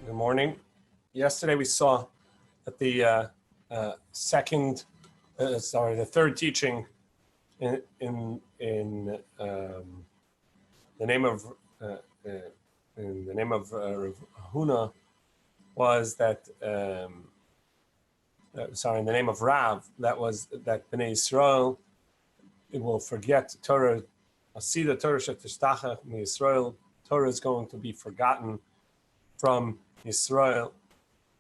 Good morning. Yesterday we saw that the third teaching in the name of Rav Huna was that in the name of Rav, that was that Bnei Yisrael it will forget Torah. Asida Torah shetishtachach miYisrael. Torah is going to be forgotten from Israel.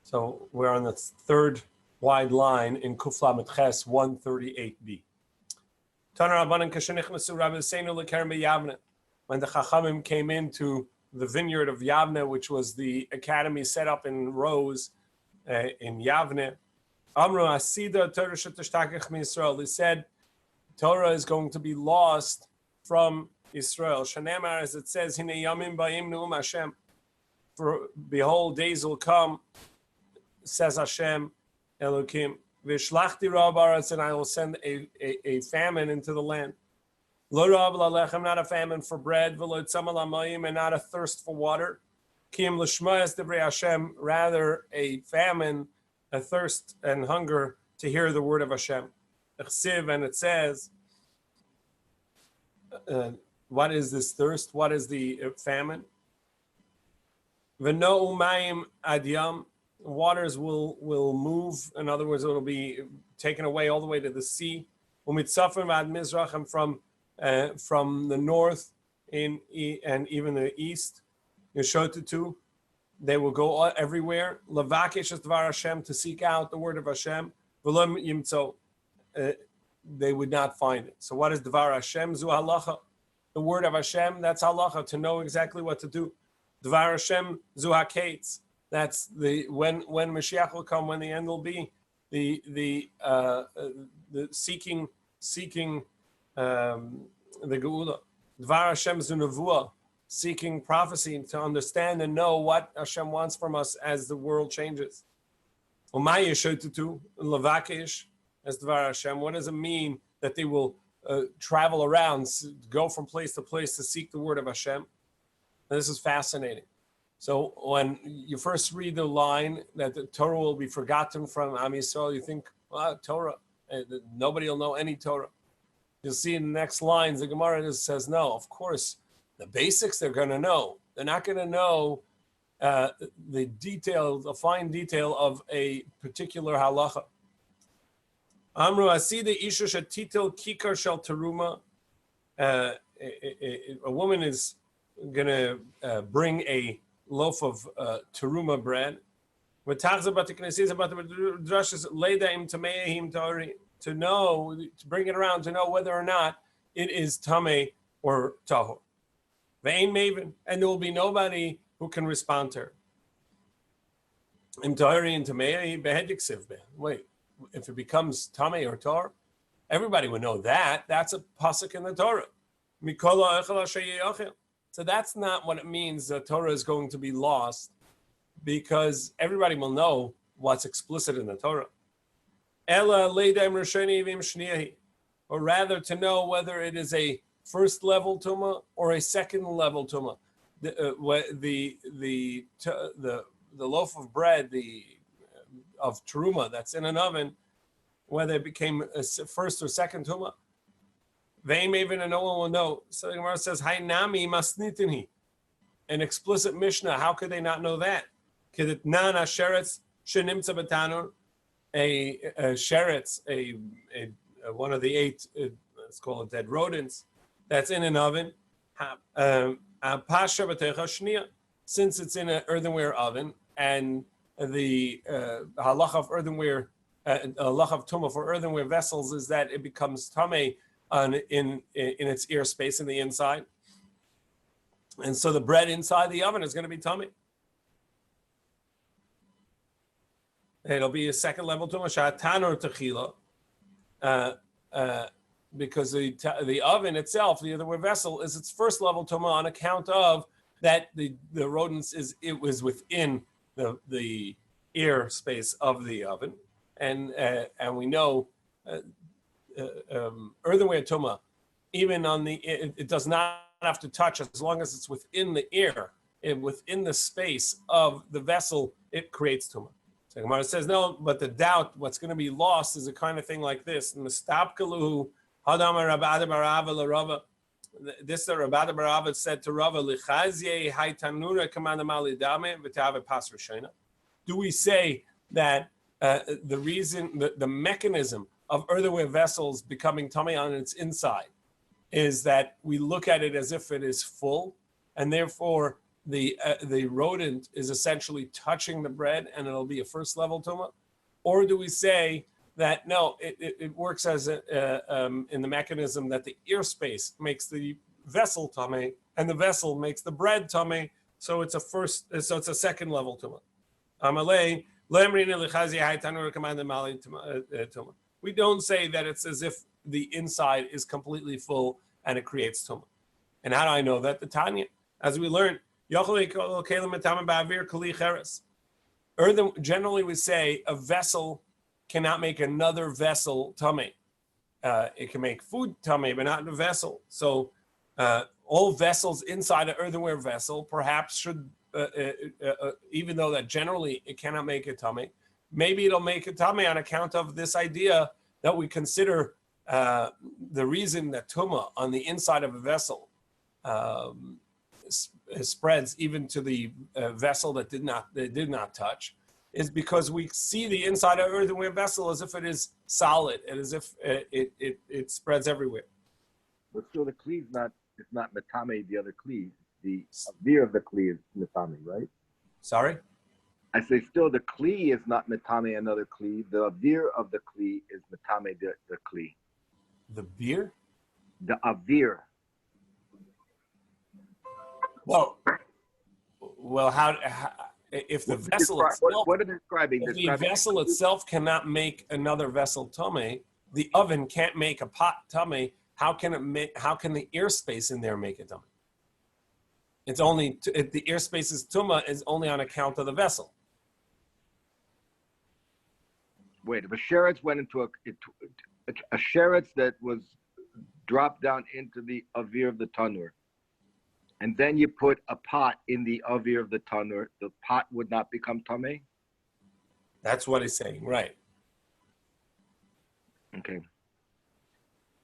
So we're on the third wide line in Kuf Lamed Ches 138b. When the Chachamim came into the vineyard of Yavne, which was the academy set up in rows in Yavne, Amru Asida Torah shetishtachach miYisrael. They said Torah is going to be lost from Israel. Shanemar, as it says, Hine Yamim Ba'im Nu'um Hashem. For behold, days will come, says Hashem, Elokim, Vishlachti Ra'v Aretz, and I will send a famine into the land. Lo Ra'v L'Alechem, not a famine for bread, V'lo Tzama L'Mayim, and not a thirst for water. Kim L'Shmayas Divrei Hashem, rather a famine, a thirst and hunger to hear the word of Hashem. Chsiv, and it says, what is this thirst? What is the famine? V'no umayim adyam, waters will move. In other words, it will be taken away all the way to the sea. Umitzafim ad mizrachim, from the north and even the east. Yeshotetu, they will go everywhere. Lavakesh es dvar Hashem, to seek out the word of Hashem. V'lo yimtzo, they would not find it. So what is dvar Hashem? Zu halacha, the word of Hashem. That's halacha, to know exactly what to do. Dvar Hashem zu hakates. That's the when Mashiach will come, when the end will be, the seeking the geula. Dvar Hashem zu nevuah, seeking prophecy to understand and know what Hashem wants from us as the world changes. Umay yeshotetu lavakesh as dvar Hashem. What does it mean that they will travel around, go from place to place to seek the word of Hashem? And this is fascinating. So when you first read the line that the Torah will be forgotten from Am Yisrael, you think, well, Torah, nobody will know any Torah. You'll see in the next lines, the Gemara just says, no, of course, the basics they're going to know. They're not going to know the detail, the fine detail of a particular halacha. Amru asida isha shetitel kikar shel teruma. A woman is going to bring a loaf of teruma bread. To know, to bring it around, to know whether or not it is tameh or tahor. Ve'ein maven, and there will be nobody who can respond to her. Im tahori and tameh behedik sivbe. Wait, if it becomes tameh or tahor, everybody would know that. That's a pasuk in the Torah. Mikola echel asher ye'achel. So that's not what it means that Torah is going to be lost, because everybody will know what's explicit in the Torah. Ela leidem rishoni v'im shniyahi, or rather to know whether it is a first level tuma or a second level tuma. The loaf of bread of teruma that's in an oven, whether it became a first or second tuma. Even and no one will know. So the Gemara says, "Hainami masnitini," an explicit Mishnah. How could they not know that? Kedetnan asheretz shenimtza betanur, a sheretz, a one of the 8, let's call it dead rodents, that's in an oven. Pasha b'techa shniya, since it's in an earthenware oven, and the halacha of earthenware, halacha of tumah for earthenware vessels is that it becomes tameh in its ear space in the inside, and so the bread inside the oven is going to be tummy. It'll be a second level tumah tanur techila, because the oven itself, the other vessel, is its first level tumah on account of that the rodents was within the ear space of the oven, and we know. Earthenware tumah, even on it does not have to touch as long as it's within the ear. within the space of the vessel, it creates tumah. So Gemara says no, but the doubt, what's going to be lost, is a kind of thing like this. This that Rabbi Barava said to Rava, do we say that the reason, the mechanism of earthenware vessels becoming tummy on its inside is that we look at it as if it is full, and therefore the rodent is essentially touching the bread and it'll be a first level tumah? Or do we say that no, it works as in the mechanism that the ear space makes the vessel tummy and the vessel makes the bread tummy, so it's a second level tumah? We don't say that it's as if the inside is completely full and it creates tumah. And how do I know that? The Tanya, as we learned, generally we say a vessel cannot make another vessel tummy. It can make food tummy, but not a vessel. So all vessels inside an earthenware vessel perhaps should, even though that generally it cannot make a tummy, maybe it'll make a tummy on account of this idea that we consider the reason that tumah on the inside of a vessel spreads even to the vessel that did not touch, is because we see the inside of an earthenware vessel as if it is solid and as if it spreads everywhere. But still, the kli is not metame the other kli. The avir of the kli is metame, right? Sorry? I say still the kli is not metame another kli. The avir of the kli is metame the kli. The beer? The avir. Well, how if the vessel itself, what are they describing? if the vessel itself cannot make another vessel tummy, the oven can't make a pot tummy. How can the air space in there make a tummy? It's only the air space's tumah is only on account of the vessel. Wait, if a sheretz went into a sheretz that was dropped down into the avir of the tanur, and then you put a pot in the avir of the tanur, the pot would not become tameh? That's what he's saying, right? Okay.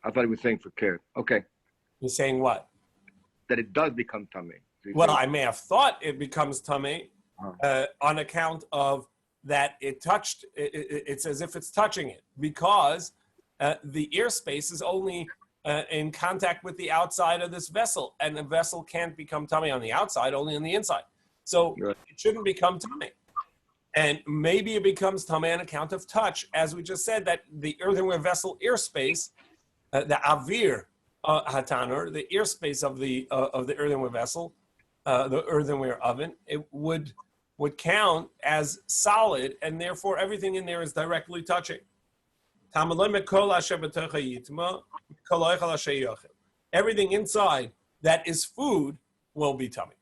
I thought he was saying for care. Okay. He's saying what? That it does become tameh. So well, I may have thought it becomes tameh on account of that it touched. It's as if it's touching it because the air space is only in contact with the outside of this vessel, and the vessel can't become tameh on the outside, only on the inside. So it shouldn't become tameh. And maybe it becomes tameh on account of touch, as we just said, that the earthenware vessel airspace, the avir hatanur, the airspace of the earthenware vessel, the earthenware oven, it would count as solid, and therefore everything in there is directly touching. Everything inside that is food will be tummy.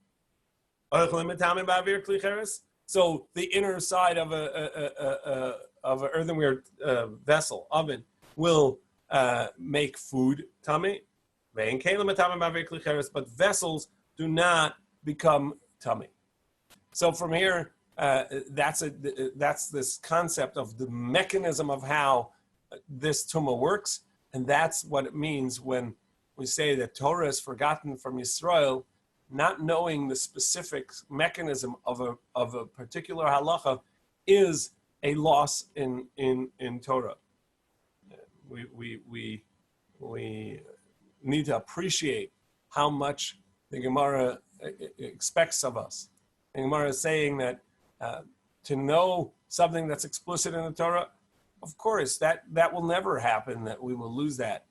So the inner side of an earthenware vessel, oven, will make food tummy. But vessels do not become tummy. So from here, that's this concept of the mechanism of how this tumah works, and that's what it means when we say that Torah is forgotten from Yisrael. Not knowing the specific mechanism of a particular halacha is a loss in Torah. We need to appreciate how much the Gemara expects of us. The Gemara is saying that to know something that's explicit in the Torah, of course, that will never happen, that we will lose that.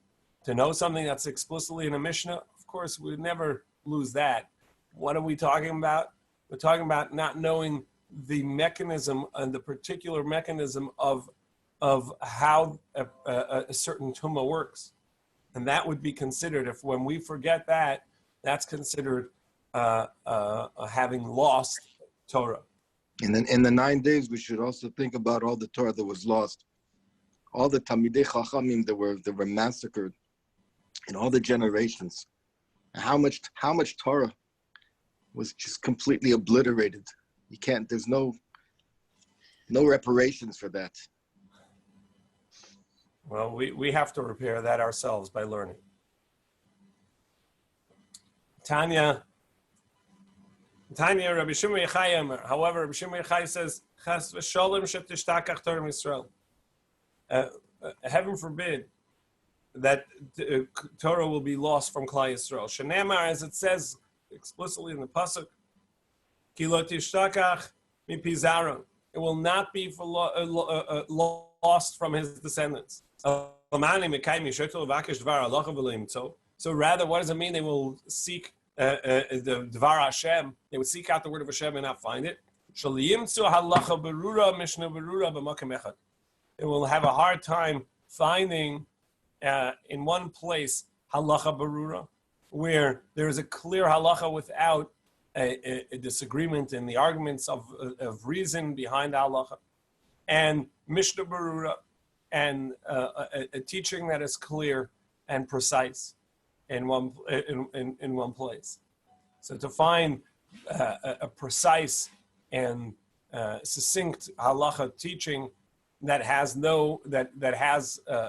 To know something that's explicitly in a Mishnah, of course, we would never lose that. What are we talking about? We're talking about not knowing the mechanism and the particular mechanism of how a certain tumah works. And that would be considered, if when we forget that, that's considered having lost Torah. And then in the 9 days, we should also think about all the Torah that was lost. All the Talmidei Chachamim that were massacred in all the generations. How much Torah was just completely obliterated. You can't. There's no reparations for that. Well, we have to repair that ourselves by learning. Tanya, Rabbi Shimon Yochai. However, Rabbi Shimon Yochai says, "Chas v'sholem shetishtachach Torah Yisrael." Heaven forbid that Torah will be lost from Klal Yisrael. Shenamar, as it says explicitly in the pasuk, "Ki lo tishtachach mipi zaron." It will not be for lost from his descendants. So rather, what does it mean? They will seek the Dvar Hashem. They would seek out the word of Hashem and not find it. It will have a hard time finding in one place halacha barura, where there is a clear halacha without a disagreement in the arguments of reason behind halacha, and Mishnah barura, and a teaching that is clear and precise in one place. So to find a precise and succinct halacha teaching that has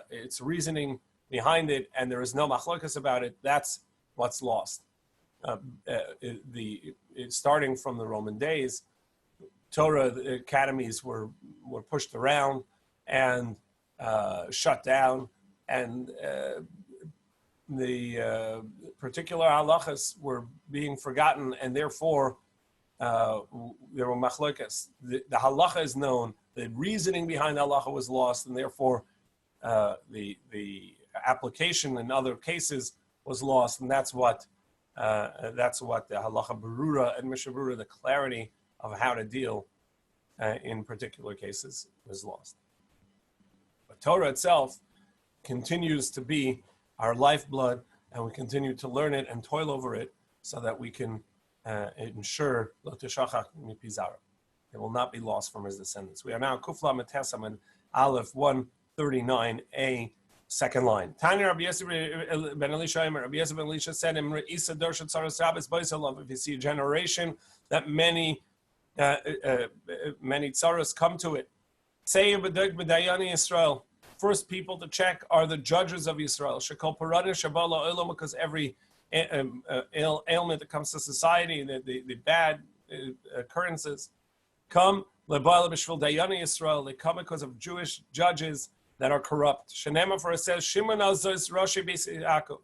its reasoning behind it, and there is no machlokas about it, that's what's lost. Starting from the Roman days, Torah academies were pushed around and shut down, and the particular halachas were being forgotten, and therefore there were machlokas. The halacha is known, the reasoning behind the halacha was lost, and therefore the application in other cases was lost, and that's what the halacha berura and mishnah berura, the clarity of how to deal in particular cases, was lost. But Torah itself continues to be our lifeblood, and we continue to learn it and toil over it so that we can ensure lo teshachach mipi zara. It will not be lost from his descendants. We are now Kufla Metesam and Aleph 139a, second line. Tanya Rabbi Yosef ben Elisha, Rabbi Yosef ben Elisha said, if you see a generation that many tzaras come to it, say Israel. First people to check are the judges of Israel. Because every ailment that comes to society, the bad occurrences, come Israel. They come because of Jewish judges that are corrupt. Shenema, for it says, Shimon Azos Rashi Beis Yaakov.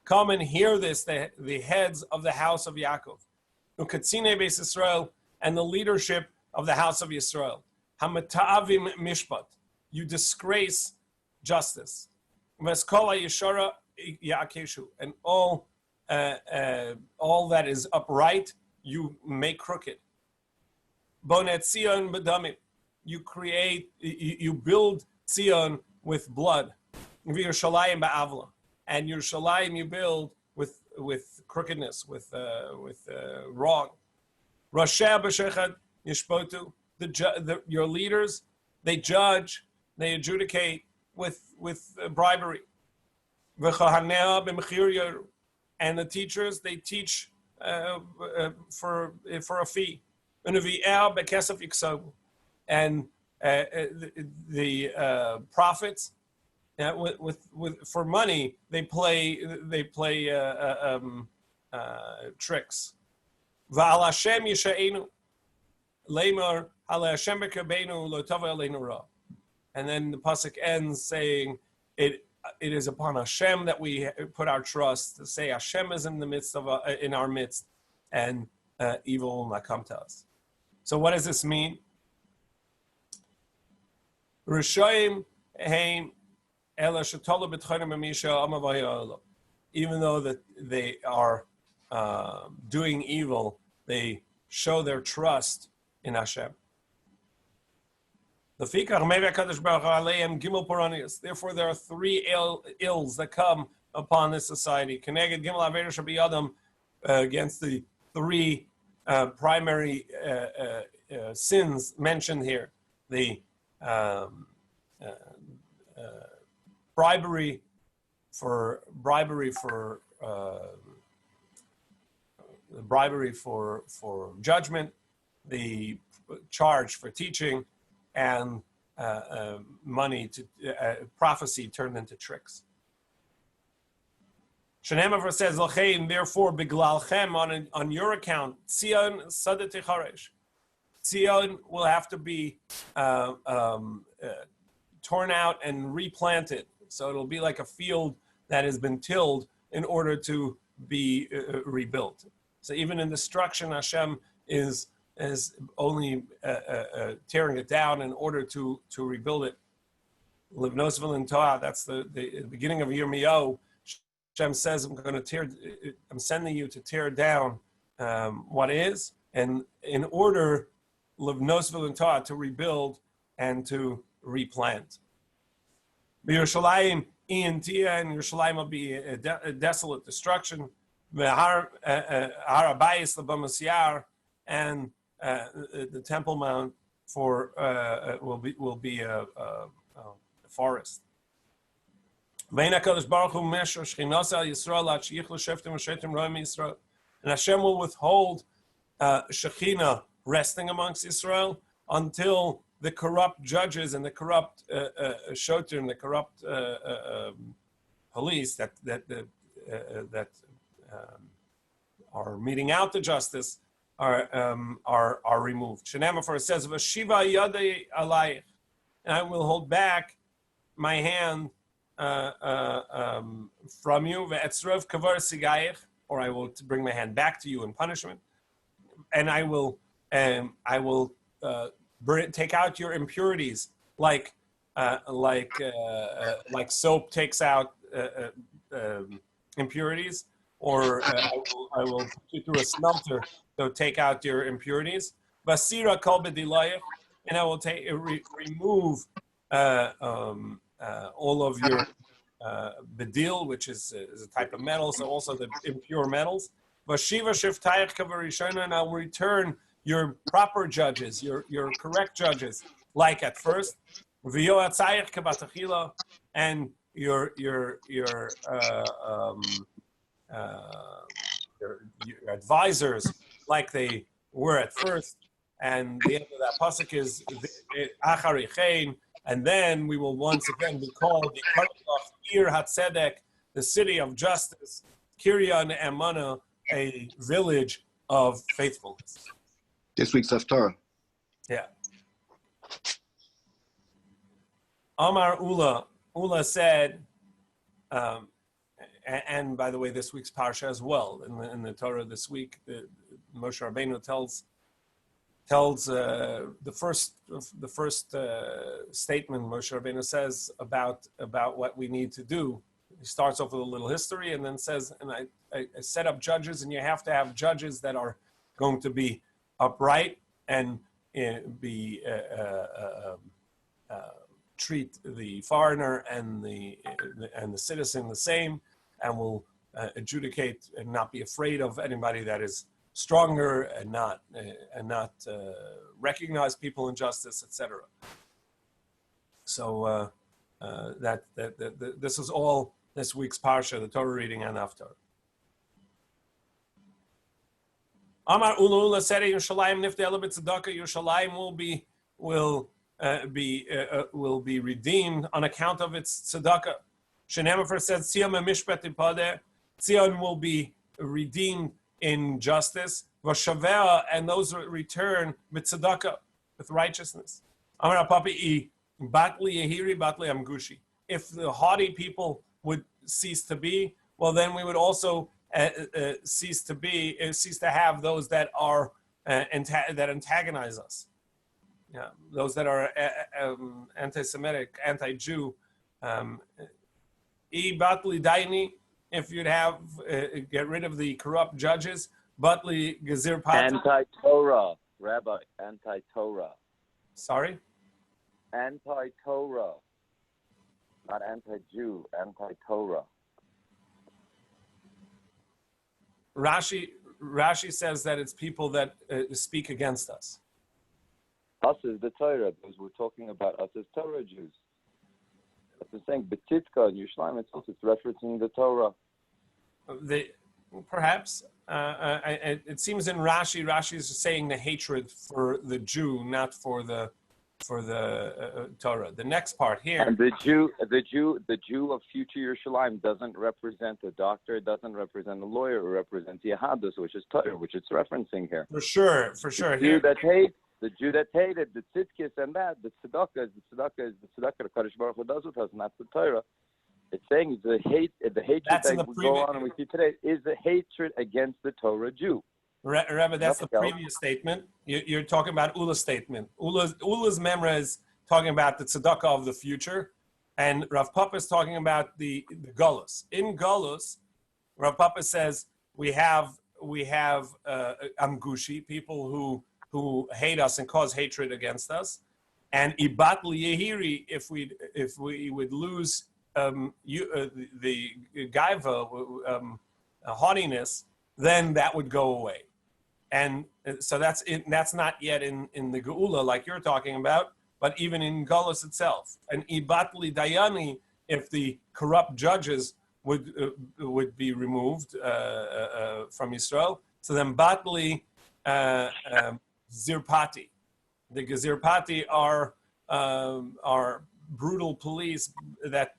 Come and hear this, the heads of the house of Yaakov. Ukatzine Beis Israel, and the leadership of the house of Yisrael. Hamata'avim mishpat. You disgrace justice. Veskola Yeshara Yaakeshu. And all that is upright, you make crooked. Bonet Zion Badamim. You build Zion with blood. Yerushalayim Ba'avla. And Yerushalayim you build with crookedness, with wrong. Rashah B'Shechad Yishpotu. Your leaders, they judge, they adjudicate with bribery. V'chahanea b'mechir yoru. And the teachers, they teach for a fee. And the prophets, for money, they play tricks. V'al Hashem yisha'enu leimar al Hashem b'kabenu lo tava aleinu ra. And then the pasuk ends saying, "It is upon Hashem that we put our trust." To say Hashem is in our midst, and evil will not come to us. So what does this mean? Rishoyim heim ela shetola b'tchonim b'misha amavaya olam. Even though that they are doing evil, they show their trust in Hashem. Therefore, there are three ills that come upon this society. Against the three primary sins mentioned here: the bribery for bribery for judgment, the charge for teaching, and money to prophecy turned into tricks. Shenemaver says, "L'chein, therefore, beglalchem, on your account, Tzion sadeh ticharesh. Tzion will have to be torn out and replanted. So it'll be like a field that has been tilled in order to be rebuilt. So even in destruction, Hashem is only tearing it down in order to rebuild it. Livnos v'lintoah, that's the beginning of Yirmiyahu. Hashem says, I'm sending you to tear down what is, and in order livnos v'lintoah, to rebuild and to replant. Yerushalayim and Yerushalayim will be a desolate destruction. Har Abayis l'Bamas Yar, and the Temple Mount will be a forest. And Hashem will withhold Shekhinah resting amongst Israel until the corrupt judges and the corrupt Shotim, the corrupt police that are meting out the justice are removed. Shenemafor says, "V'shiva yadei alayich," and I will hold back my hand from you. Ve'etzrov kavar sigayich, or I will bring my hand back to you in punishment, and I will take out your impurities, like soap takes out impurities, or I will put you through a smelter to take out your impurities. Basira kol b'dilayich, and I will remove all of your bedil, which is a type of metal, so also the impure metals. Vashiva shiftayich kavarishona, and I will return your proper judges, your correct judges, like at first. V'yoatzayich kabatachila, and your advisors, like they were at first. And the end of that pasuk is acharichein, and then we will once again be called the Ir Hatzedek, the city of justice, Kirya Ne'emana, a village of faithfulness. This week's Haftarah. Yeah. Amar Ula said, and by the way, this week's parsha as well, in the Torah this week, Moshe Rabbeinu tells the first statement Moshe Rabbeinu says about what we need to do. He starts off with a little history and then says, and I set up judges, and you have to have judges that are going to be upright and be treat the foreigner and the citizen the same, and will adjudicate and not be afraid of anybody that is stronger, and not recognize people in justice, etc. So this is all this week's parsha, the Torah reading and Haftarah. Amar Ula said, Yerushalayim nifte elabit tzedakah. Yerushalayim will be redeemed on account of its tzedakah. Shenemafer said, Tzion mishpat ipadeh. Tzion will be redeemed in justice. Vashaveh, and those return with tzedakah, with righteousness. Amar Papi batli yehiri batli amgushi. If the haughty people would cease to be, well, then we would also cease to have those that are that antagonize us. Yeah, those that are anti-Semitic, anti-Jew. Batli daini, if you'd have get rid of the corrupt judges. Batli gezir pat. Anti-Torah, Rabbi. Anti-Torah. Sorry. Anti-Torah, not anti-Jew. Anti-Torah. Rashi says that it's people that speak against us. Us is the Torah, because we're talking about us as Torah Jews. That's the saying, Betitka and Yerushalayim, it's referencing the Torah. Perhaps. It seems in Rashi, Rashi is saying the hatred for the Jew, not for the Torah. The next part here. And the Jew of future Yerushalayim doesn't represent a doctor, it doesn't represent a lawyer, it represents Yehadus, which is Torah, which it's referencing here. For sure. The Here, Jew that hated the tzidkis and that, the tzedakah is the Kadosh Baruch Hu does with us, and that's the Torah. It's saying the hatred That's in that the we go on and we see today is the hatred against the Torah Jew. Rebbe, that's the Nothing else. previous statement. You're talking about Ula's statement. Ula's memra is talking about the tzedakah of the future, and Rav Papa is talking about the Golus. In Golus, Rav Papa says we have Amgushi, people who hate us and cause hatred against us, and Ibat Yehiri, if we would lose the gaiva, haughtiness, then that would go away. And so that's not yet in the Geula like you're talking about, but even in Golus itself. And Ibatli Dayani, if the corrupt judges would be removed from Israel, so then Batli Zirpati. The Zirpati are brutal police that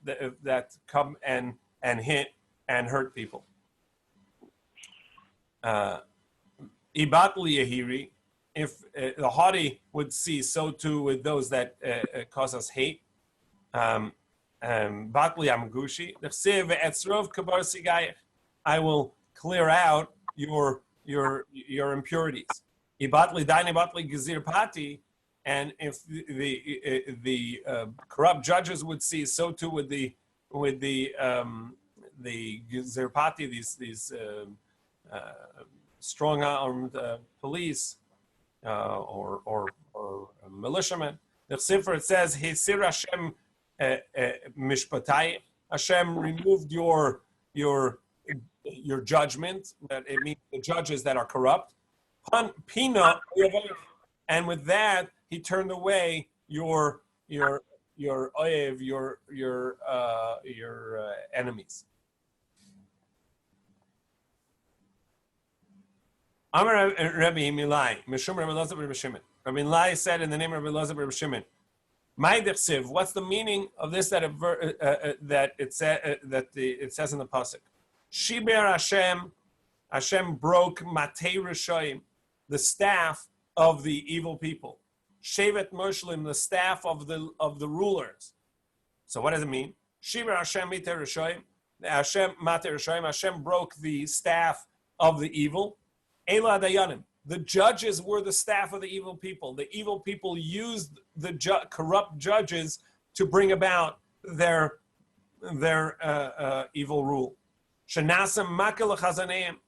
come and hit and hurt people. Ibatli Yehiri, if the haughty would see, so too with those that cause us hate. Batli Amgushi, I will clear out your impurities. Ibatli Daini Batli Gazir Pati, and if the corrupt judges would see, so too with the Gazir Pati, these strong-armed police or militiamen. The Sefer, it says, "Hisir Hashem mishpatai." Hashem removed your judgment. That it means the judges that are corrupt. Pina, and with that he turned away your oyev, your enemies. Amar Rabbi Milai, Mishum Rabbi Elazar Rabbi Shimon. Rabbi Milai said in the name of Rabbi Elazar Rabbi Shimon, "My dechsiv." What's the meaning of this that it says in the pasuk? Shiber Hashem broke Matei Rishoyim, the staff of the evil people. Shevet Moshlim, the staff of the rulers. So what does it mean? Shiber Hashem Matei Rishoyim. Hashem broke the staff of the evil. Ela Dayanim. The judges were the staff of the evil people. The evil people used the corrupt judges to bring about their evil rule. Shanasam Makil Chazaneim,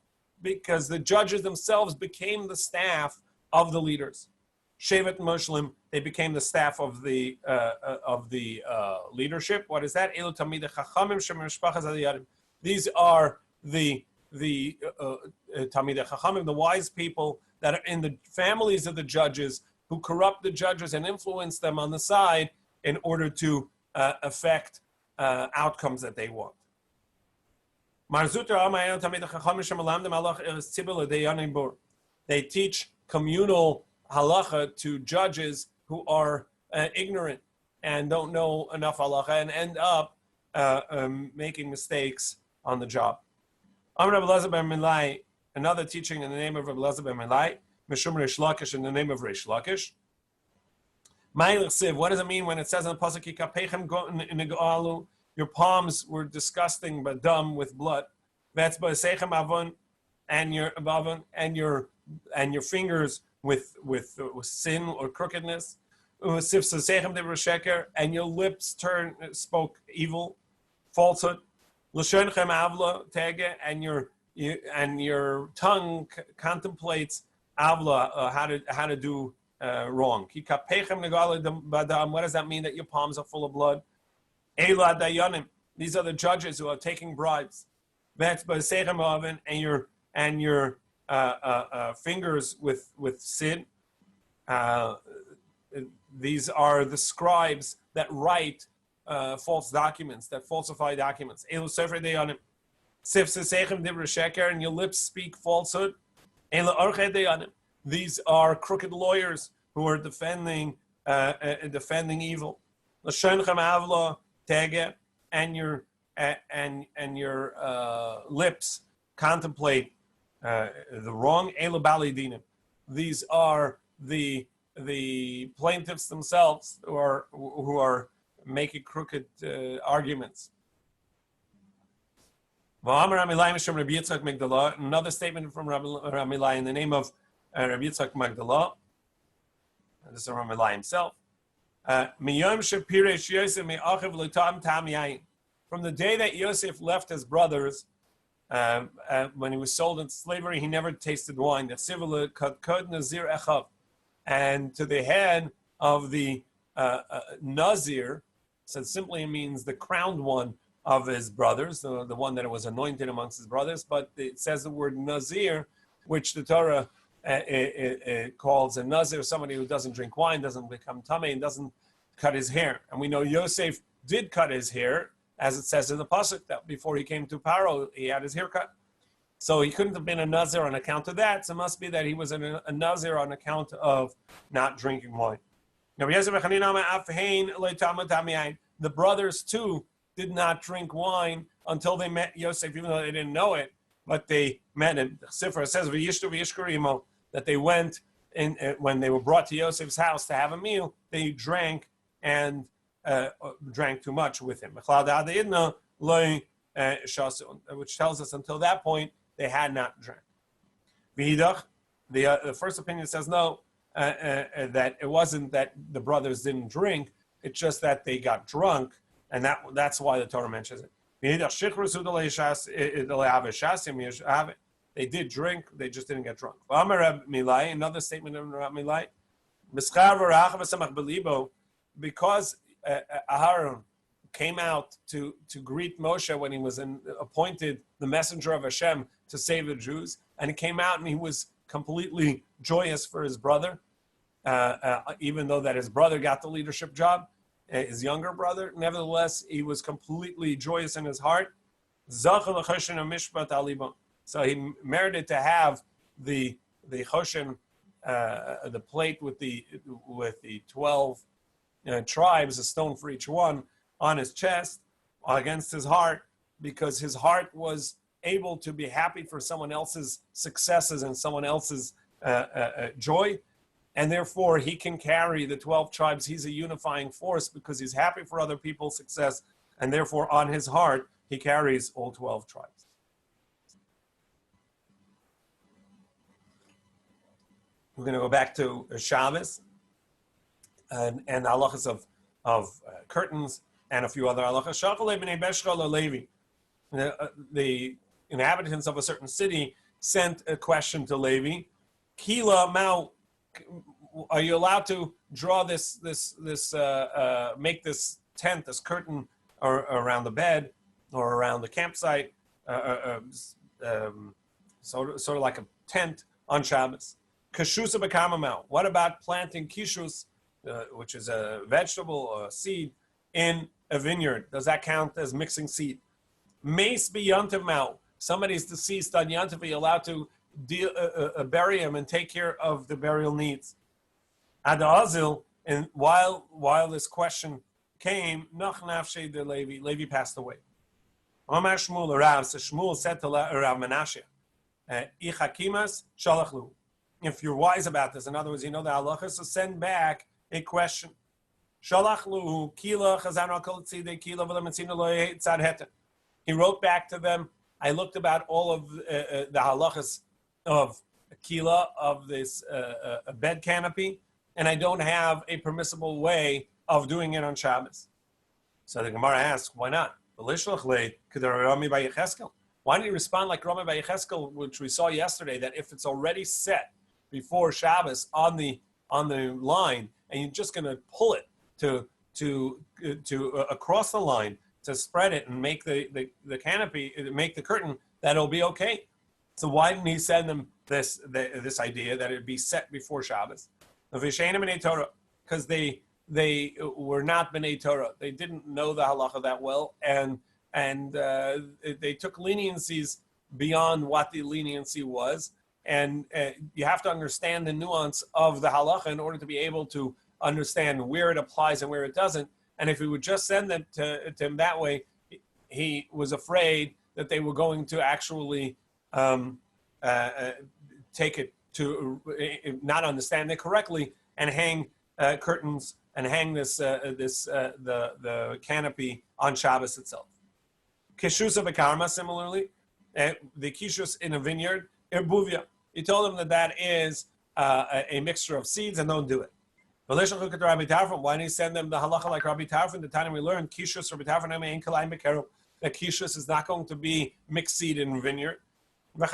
because the judges themselves became the staff of the leaders. Shevet Moshlim, they became the staff of the leadership. What is that? Elu Tamidei Chachamim Shemishpachas Adayadim. These are the Talmidei Chachamim, the wise people that are in the families of the judges, who corrupt the judges and influence them on the side in order to affect outcomes that they want. They teach communal halacha to judges who are ignorant and don't know enough halacha and end up making mistakes on the job. Another teaching in the name of Rabbi Elazar ben Milai, Mishum Reish Lakish, in the name of Reish Lakish. What does it mean when it says in the pasuk, your palms were disgusting but dumb with blood? That's and your fingers with sin or crookedness. And your lips spoke evil, falsehood. And your tongue contemplates avla, how to do wrong. What does that mean? That your palms are full of blood? These are the judges who are taking bribes. And your fingers with sin. These are the scribes that write false documents, that falsify documents. Sif sesechem dibra sheker, and your lips speak falsehood. Ela orchei deyanim. These are crooked lawyers who are defending evil. L'shonchem avla tege, and your lips contemplate the wrong. Ela bali dinim. These are the plaintiffs themselves who are making crooked arguments. Another statement from Rabbi Lai in the name of Rabbi Yitzchak Magdala. This is Rabbi Lai himself. From the day that Yosef left his brothers, when he was sold into slavery, he never tasted wine. And to the head of the Nazir, so simply means the crowned one of his brothers, the one that was anointed amongst his brothers, but it says the word Nazir, which the Torah calls a Nazir, somebody who doesn't drink wine, doesn't become tamei, and doesn't cut his hair. And we know Yosef did cut his hair, as it says in the pasuk that before he came to Paro, he had his hair cut. So he couldn't have been a Nazir on account of that. So it must be that he was a Nazir on account of not drinking wine. The brothers too did not drink wine until they met Yosef, even though they didn't know it, but they met him. The Sifra says that they went in when they were brought to Yosef's house to have a meal. They drank and drank too much with him, which tells us until that point they had not drank. The first opinion says no, that it wasn't that the brothers didn't drink, it's just that they got drunk, and that's why the Torah mentions it. They did drink, they just didn't get drunk. Another statement of Rabbi Milai, because Aharon came out to greet Moshe when he was appointed the messenger of Hashem to save the Jews, and he came out and he was completely joyous for his brother, even though that his brother got the leadership job, his younger brother. Nevertheless, he was completely joyous in his heart. So he merited to have the choshen, the plate with the 12 tribes, a stone for each one, on his chest against his heart, because his heart was able to be happy for someone else's successes and someone else's joy, and therefore he can carry the 12 tribes. He's a unifying force because he's happy for other people's success, and therefore on his heart he carries all 12 tribes. We're going to go back to Shabbos and the halachas of curtains and a few other halachas. The inhabitants of a certain city sent a question to Levi. Kila Mao, are you allowed to draw this make this tent, this curtain around the bed or around the campsite, sort of like a tent on Shabbos? Kashusa b'kama Mao. What about planting kishus, which is a vegetable or a seed, in a vineyard? Does that count as mixing seed? Mace b'yantiv Mao. Somebody's deceased on Yantiv, are you allowed to bury him and take care of the burial needs? Ad Azil, and while this question came, Nach Nafshe de Levi passed away. Omar Shmuel Rav, so Shmuel said to Rav Menashe, Ichakimas Shalachlu. If you're wise about this, in other words, you know the halacha, so send back a question. Shalachlu kila chazan kol tzidei kila v'lematzina lo tzad heten. He wrote back to them, I looked about all of the halachas of kila, of this bed canopy, and I don't have a permissible way of doing it on Shabbos. So the Gemara asks, why not? Why did he respond like Rami by Yecheskel, which we saw yesterday, that if it's already set before Shabbos on the line, and you're just going to pull it to across the line to spread it and make the canopy, make the curtain, that'll be okay. So why didn't he send them this idea that it'd be set before Shabbos? Because they were not B'nai Torah. They didn't know the halacha that well, and and they took leniencies beyond what the leniency was. And you have to understand the nuance of the halacha in order to be able to understand where it applies and where it doesn't. And if we would just send them to him that way, he was afraid that they were going to actually take it to not understand it correctly and hang curtains and hang the canopy on Shabbos itself. Kishus of a karma, similarly, the kishus in a vineyard, erbuvia. He told them that is a mixture of seeds and don't do it. Why didn't he send them the halacha like Rabbi Tarfon? The time we learned kishus Rabbi Tarfon that kishus is not going to be mixed seed in vineyard. And it's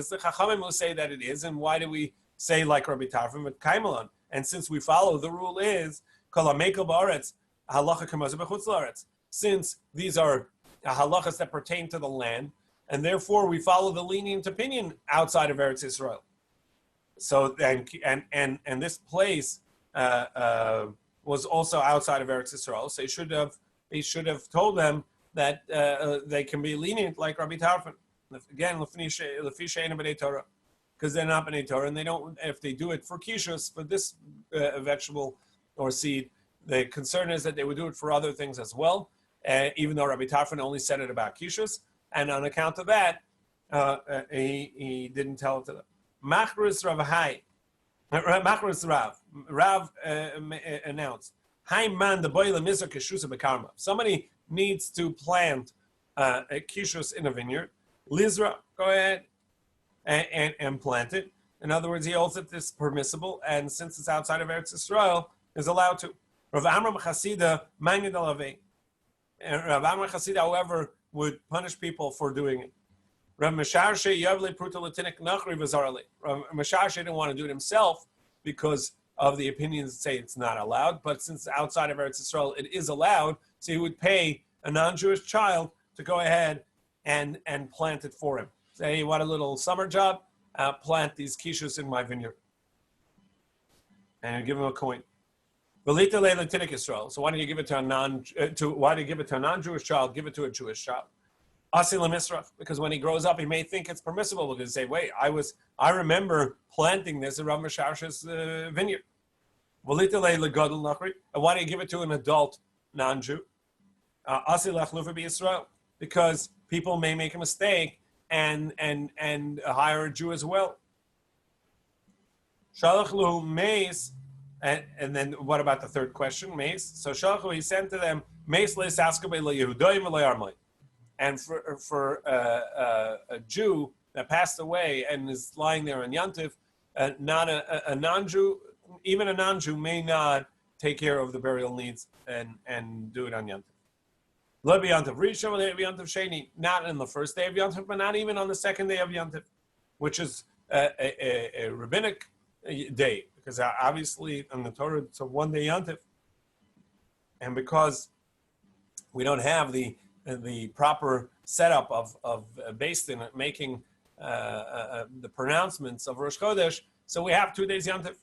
the chachamim who say that it is. And why do we say like Rabbi Tarfon with kaimelon? And since we follow, the rule is since these are halachas that pertain to the land, and therefore we follow the lenient opinion outside of Eretz Yisrael. So and this place was also outside of Eretz Yisrael. So he should have told them that they can be lenient like Rabbi Tarfon. Again, because they're not b'nei Torah, and they don't. If they do it for kishus, for this vegetable or seed, the concern is that they would do it for other things as well. Even though Rabbi Tarfon only said it about kishus, and on account of that, he didn't tell it to them. Machris Rav Hai, Machris Rav announced, Hai man the boile mizra kishusa bekarma. Somebody needs to plant a kishus in a vineyard. Lizra, go ahead and plant it. In other words, he holds that this is permissible, and since it's outside of Eretz Yisrael, is allowed to. Rav Amram Chasida Mangid Alavei. And Rav Amram Chasida, however, would punish people for doing it. Rav Mesharshe Yavle Pruta Latinik Nachri Vazarli. Rav Mesharshe didn't want to do it himself because of the opinions that say it's not allowed, but since outside of Eretz Yisrael it is allowed, so he would pay a non-Jewish child to go ahead and plant it for him. Say, hey, you want a little summer job? Plant these kishus in my vineyard. And give him a coin. So why don't you give it to a non-Jewish child? Give it to a Jewish child. Because when he grows up, he may think it's permissible. Because say, wait, I remember planting this in Rav Mesharshe's vineyard. And why do you give it to an adult non-Jew? Because people may make a mistake and hire a Jew as well. And then what about the third question, Mace? So Shalchu, he sent to them, Mace le'saskabe le'yehudoyim le'armai. And for a Jew that passed away and is lying there in Yantif, not a non-Jew, even a non-Jew may not take care of the burial needs and do it on Yantif. Not in the first day of Yantif, but not even on the second day of Yantif, which is a rabbinic day, because obviously on the Torah it's a one-day Yantif, and because we don't have the proper setup of based in making the pronouncements of Rosh Chodesh, so we have 2 days Yantif.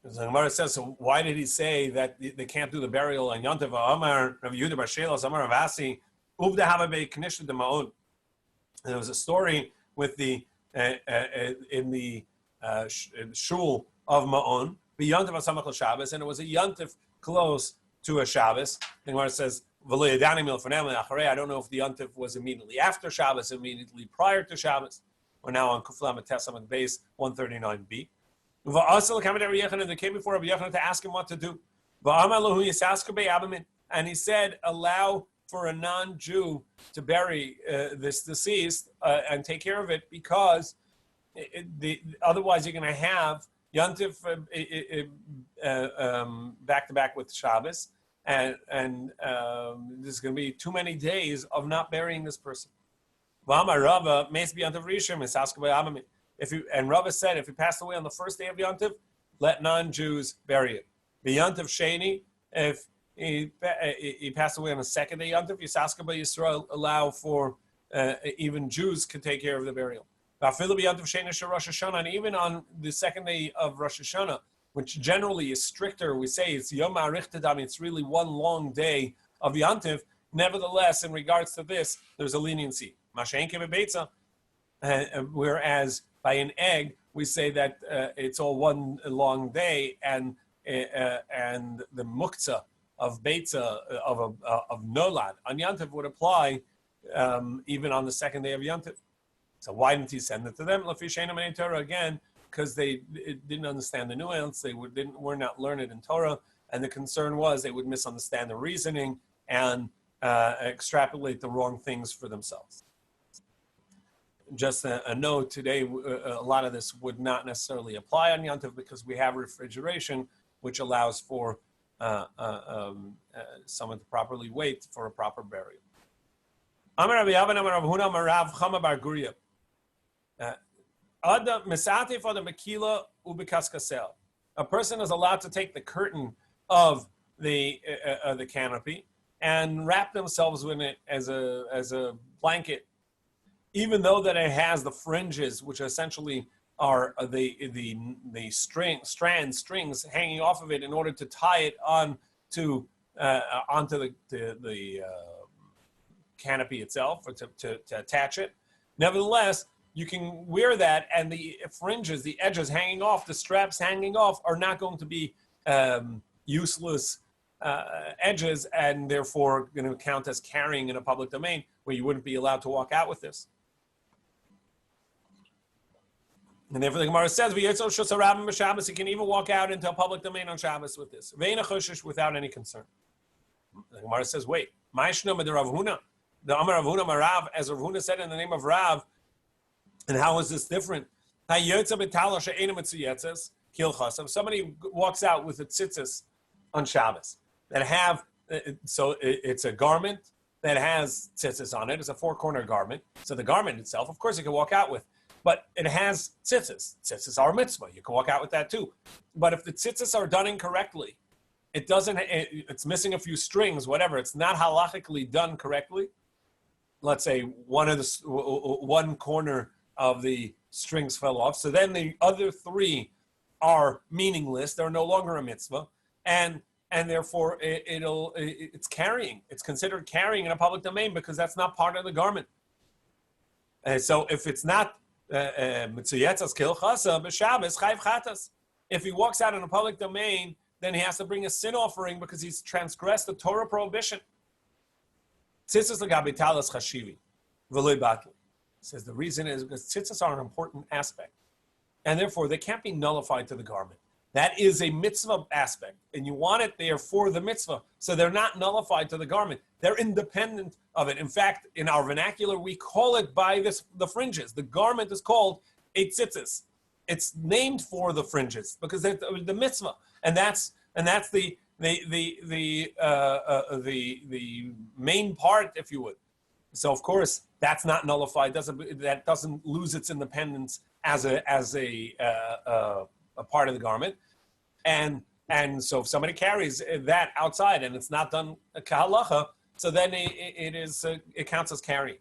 The Gemara says, so why did he say that they can't do the burial on Yantiv? Amar Rav Yehuda bar Shelos, Amar Rav Asi, Uvda Havabe Knisha de Ma'on. There was a story with the in the shul of Ma'on, the Yantiv Asamach Shabbos, and it was a Yantiv close to a Shabbos. The Gemara says, I don't know if the Yantiv was immediately after Shabbos, immediately prior to Shabbos. We're now on Kuflam Tesam at base 139b. They came before Rabbi Yochanan to ask him what to do. And he said, allow for a non-Jew to bury this deceased and take care of it, because otherwise you're going to have Yantif back to back with Shabbos, and there's going to be too many days of not burying this person. And Rava said, if he passed away on the first day of Yantiv, let non-Jews bury it. The Yantiv Sheni, if he passed away on the second day Yantiv, Yisaska by Yisrael allow for even Jews can take care of the burial. And even on the second day of Rosh Hashanah, which generally is stricter. We say it's Yom Harichtadam, it's really one long day of Yantiv. Nevertheless, in regards to this, there's a leniency. Whereas by an egg, we say that it's all one long day, and the muktzah of beitza of nolad on Yantiv would apply even on the second day of Yantiv. So why didn't he send it to them? Again, because they didn't understand the nuance. They were not learned in Torah, and the concern was they would misunderstand the reasoning and extrapolate the wrong things for themselves. Just a note, today a lot of this would not necessarily apply on Yantiv because we have refrigeration, which allows for someone to properly wait for a proper burial. Amar Rabbi Yavin, Amar Rav Huna, Amar Rav Chama bar Guria. A person is allowed to take the curtain of the canopy and wrap themselves in it as a blanket, even though that it has the fringes, which essentially are the strings hanging off of it in order to tie it onto the canopy itself, or to attach it. Nevertheless, you can wear that, and the fringes, the edges hanging off, the straps hanging off, are not going to be useless edges, and therefore going to count as carrying in a public domain, where you wouldn't be allowed to walk out with this. And therefore the Gemara says, you can even walk out into a public domain on Shabbos with this, without any concern. The Gemara says, wait, the Amar Rav Huna Marav, as Rav Huna said in the name of Rav, and how is this different? If somebody walks out with a tzitzis on Shabbos, that have, so it's a garment that has tzitzis on it, it's a four-corner garment, so the garment itself, of course, you can walk out with, but it has tzitzis. Tzitzis are mitzvah, you can walk out with that too. But if the tzitzis are done incorrectly, it's missing a few strings, whatever, it's not halachically done correctly. Let's say one corner of the strings fell off, so then the other three are meaningless. They're no longer a mitzvah, and therefore it's carrying. It's considered carrying in a public domain because that's not part of the garment. So if it's not mitzuyetzas kilchasa b'Shabbos chayv chatas, if he walks out in a public domain, then he has to bring a sin offering because he's transgressed the Torah prohibition. Tzitzis l'gabi talas chashivi v'loy batli. Says the reason is because tzitzis are an important aspect, and therefore they can't be nullified to the garment. That is a mitzvah aspect, and you want it there for the mitzvah, so they're not nullified to the garment. They're independent of it. In fact, in our vernacular, we call it by the fringes. The garment is called a tzitzis. It's named for the fringes because they're the mitzvah, and that's the main part, if you would. So of course that's not nullified. That doesn't lose its independence as a part of the garment, and so if somebody carries that outside and it's not done kahalacha, so then it counts as carrying.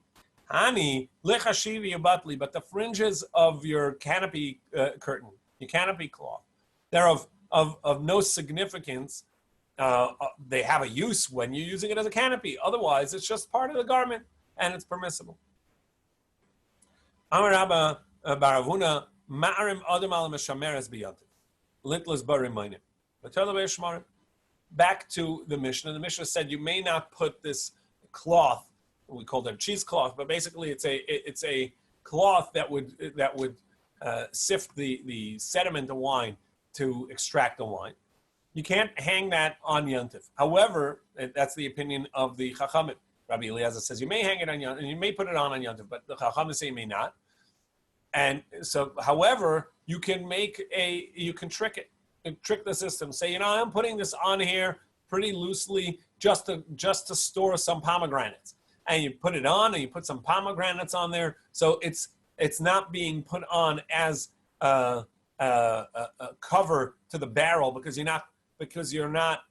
Hani lechashivi yabatli, but the fringes of your canopy curtain, your canopy cloth, they're of no significance. They have a use when you're using it as a canopy. Otherwise, it's just part of the garment, and it's permissible. Amar Rabba bar Avuna ma'arim adam al meshameres biyantiv litlas barim minim. Back to the Mishnah. The Mishnah said you may not put this cloth. We called it a cheesecloth, but basically it's a cloth that would sift the sediment of wine to extract the wine. You can't hang that on Yontif. However, that's the opinion of the Chachamim. Rabbi Eliezer says you may hang it on Yontif, and you may put it on Yontif, but the Chachamim say you may not. And so, however, you can trick it, trick the system. Say, I'm putting this on here pretty loosely just to store some pomegranates, and you put it on, and you put some pomegranates on there, so it's not being put on as a cover to the barrel because you're not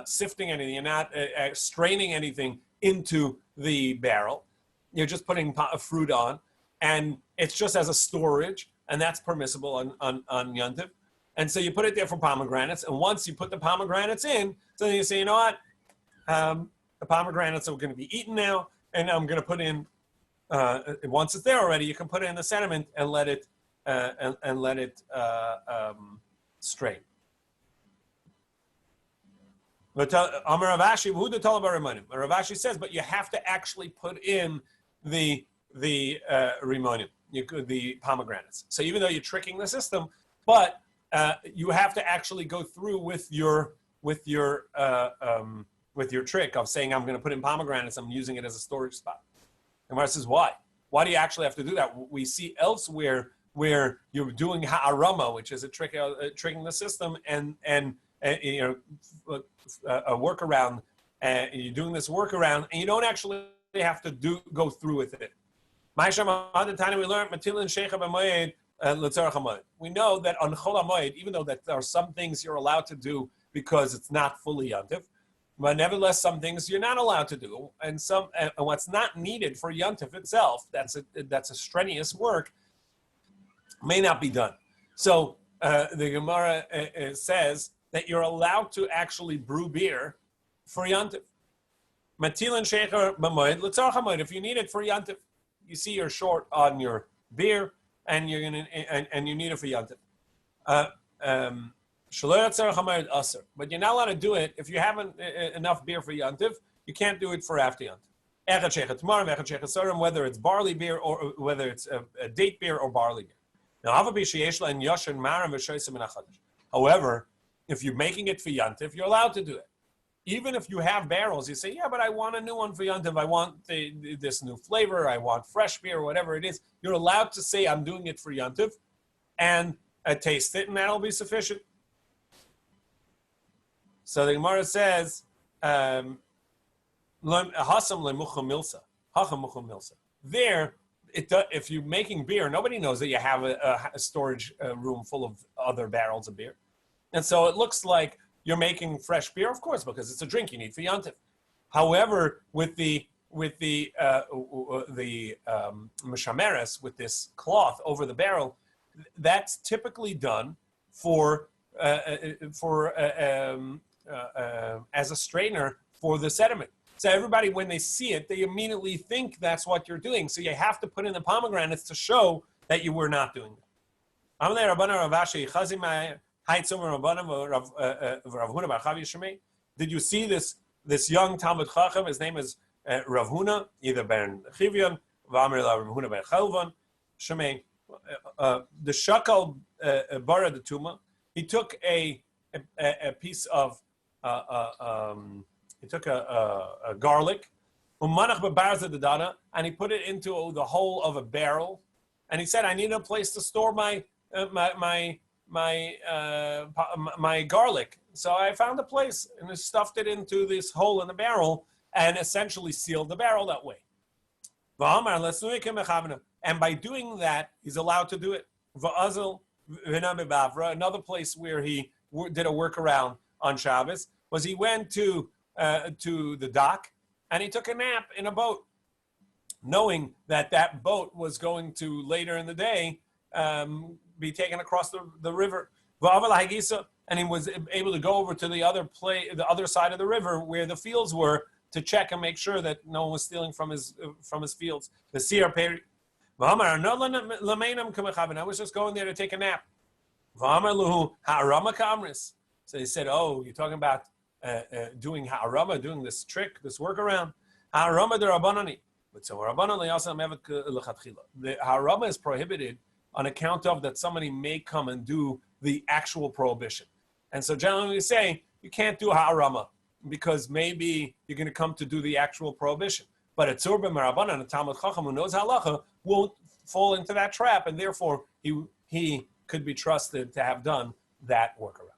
sifting anything, you're not straining anything into the barrel. You're just putting fruit on, and it's just as a storage, and that's permissible on Yontif. And so you put it there for pomegranates. And once you put the pomegranates in, so then you say, you know what? The pomegranates are going to be eaten now, and I'm going to put in. Once it's there already, you can put it in the sediment and let it strain. But Rav Ashi says, but you have to actually put in the rimonim, the pomegranates. So even though you're tricking the system, but you have to actually go through with your trick of saying, I'm going to put in pomegranates, I'm using it as a storage spot. And Mara says, why? Why do you actually have to do that? We see elsewhere where you're doing ha'arama, which is tricking the system, and a workaround, and you're doing this workaround, and you don't actually have to go through with it. We know that on Chol HaMoed, even though that there are some things you're allowed to do because it's not fully Yantif, but nevertheless, some things you're not allowed to do, and what's not needed for Yantif itself, that's a strenuous work, may not be done. So the Gemara says that you're allowed to actually brew beer for Yantif. Matilin shecher b'moed l'tzarach hamoed. If you need it for Yantif, you see you're short on your beer, and you need it for Yantif. But you're not allowed to do it if you haven't enough beer for Yantif. You can't do it for after Yantif. Whether it's barley beer or whether it's a date beer or barley beer. However, if you're making it for Yantif, you're allowed to do it. Even if you have barrels, you say, yeah, but I want a new one for Yantif. I want this new flavor. I want fresh beer, or whatever it is. You're allowed to say, I'm doing it for Yantif, and taste it, and that'll be sufficient. So the Gemara says, there, if you're making beer, nobody knows that you have a storage room full of other barrels of beer. And so it looks like you're making fresh beer, of course, because it's a drink you need for Yantif. However, with the mishameres, with this cloth over the barrel, that's typically done as a strainer for the sediment. So everybody, when they see it, they immediately think that's what you're doing. So you have to put in the pomegranates to show that you were not doing it. Did you see this young Talmud Chacham? His name is Rav Huna, either Ben Chivyon, Rav Huna Ben Chelvon, Shemei. The Shakal Bara de Tuma, he took a piece of he took a garlic, and he put it into the hole of a barrel, and he said, I need a place to store my garlic. So I found a place, and I stuffed it into this hole in the barrel, and essentially sealed the barrel that way. And by doing that, he's allowed to do it. Another place where he did a workaround on Shabbos was he went to the dock, and he took a nap in a boat, knowing that boat was going to later in the day be taken across the river. And he was able to go over to the other side of the river where the fields were to check and make sure that no one was stealing from his fields. The Sir Peri. I was just going there to take a nap. So he said, oh, you're talking about doing ha'arama, doing this trick, this workaround. Ha'arama de Rabbanani. The ha'arama is prohibited on account of that somebody may come and do the actual prohibition. And so generally we say, you can't do ha'arama because maybe you're going to come to do the actual prohibition. But a tzur b'marabanan, a Talmud Chacham who knows halacha, won't fall into that trap, and therefore he could be trusted to have done that workaround.